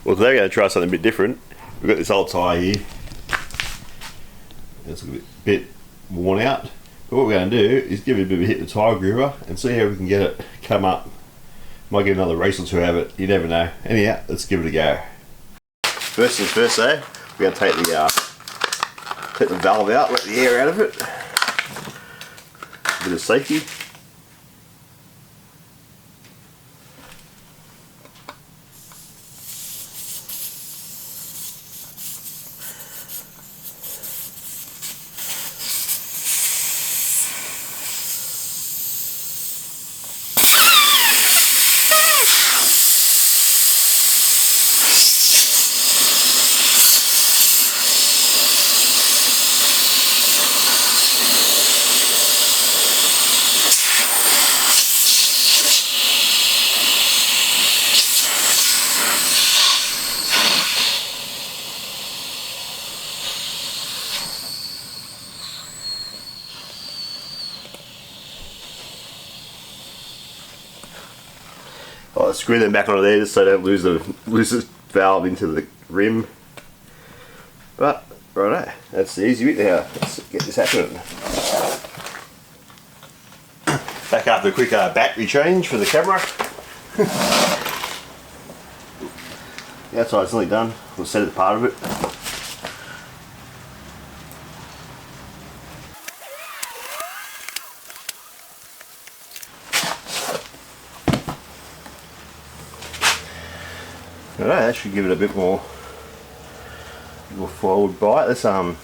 Well, today we're going to try something a bit different. We've got this old tyre here. It's a bit worn out. But what we're going to do is give it a bit of a hit with the tyre groover and see how we can get it come up. Might get another race or two out of it, you never know. Anyhow, let's give it a go. First things first though, we're going to take the valve out, let the air out of it. A bit of safety. I'll screw them back onto there just so I don't lose the valve into the rim. But righto, that's the easy bit now. Let's get this happening. Back after a quick battery change for the camera. The outside's nearly done. We'll set it part of it. Alright, that should give it a bit more forward bite. Let's we'll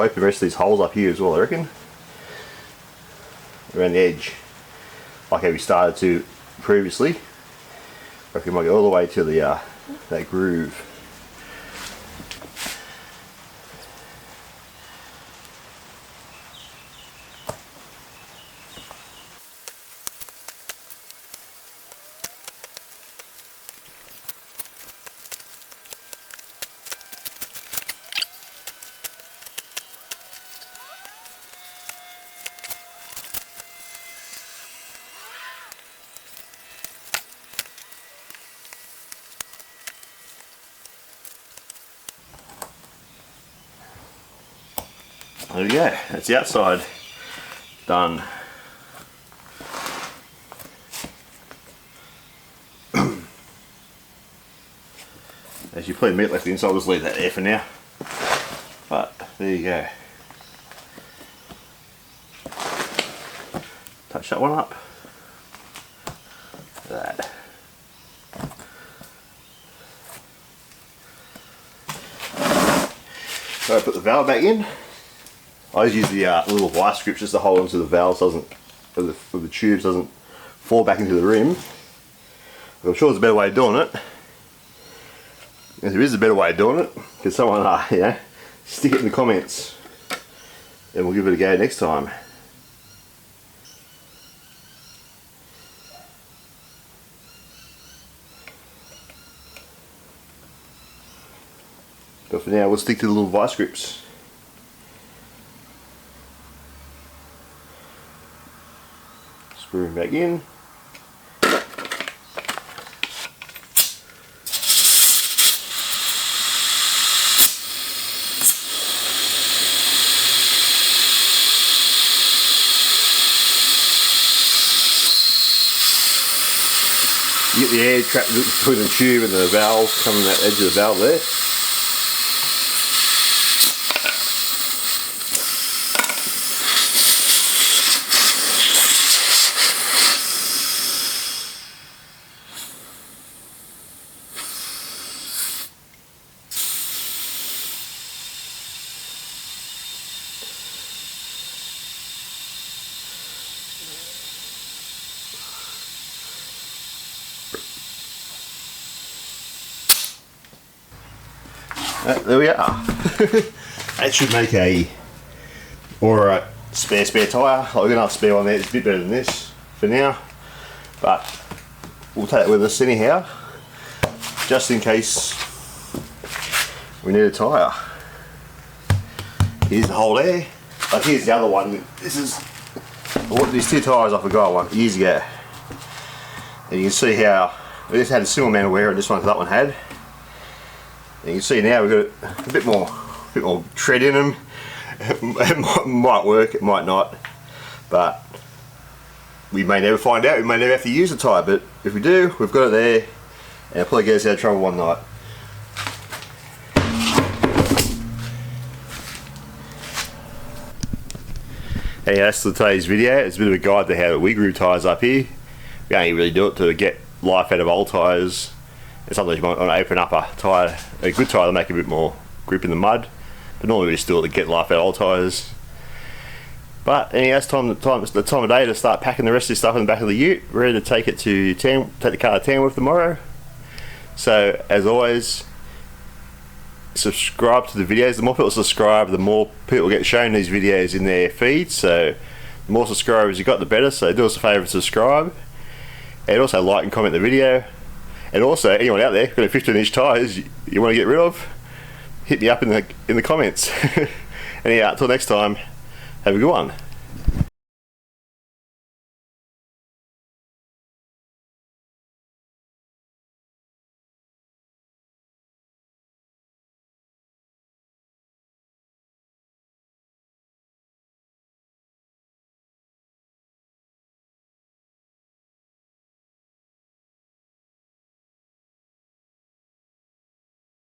open the rest of these holes up here as well, I reckon. Around the edge, like how we started to previously. I reckon we might go all the way to the that groove. There we go, that's the outside done. As you plenty of meat left inside, I'll just leave that there for now. But there you go. Touch that one up. Look at that. So I put the valve back in. I always use the little vice grips just to hold onto the valve so the tubes doesn't fall back into the rim. But I'm sure there's a better way of doing it. If there is a better way of doing it, can someone stick it in the comments and we'll give it a go next time. But for now we'll stick to the little vice grips. Screw him back in. You get the air trapped between the tube and the valve, coming that edge of the valve there. There we are. That should make a spare tyre. Like we're gonna have a spare one there. It's a bit better than this for now, but we'll take it with us anyhow, just in case we need a tyre. Here's the hole there. Like here's the other one. This is these two tyres I forgot one years ago, and you can see how This had a similar amount of wear on this one as that one had. And you can see now we've got a bit more tread in them. It might work, it might not, but we may never find out. We may never have to use the tyre, but if we do, we've got it there, and it'll probably get us out of trouble one night. Hey, that's today's video. It's a bit of a guide to how we groove tyres up here. We only really do it to get life out of old tyres, and sometimes you might want to open up a tyre, a good tyre, to make a bit more grip in the mud. But normally we just do it to get life out of old tyres. But anyhow, it's the time of day to start packing the rest of this stuff in the back of the ute, ready to take it to take the car to Tamworth tomorrow. So as always, subscribe to the videos. The more people subscribe, the more people get shown these videos in their feed. So the more subscribers you got, the better. So do us a favour and subscribe, and also like and comment the video. And also, anyone out there got a 15-inch tyres you want to get rid of, hit me up in the comments. Anyhow, until next time, have a good one.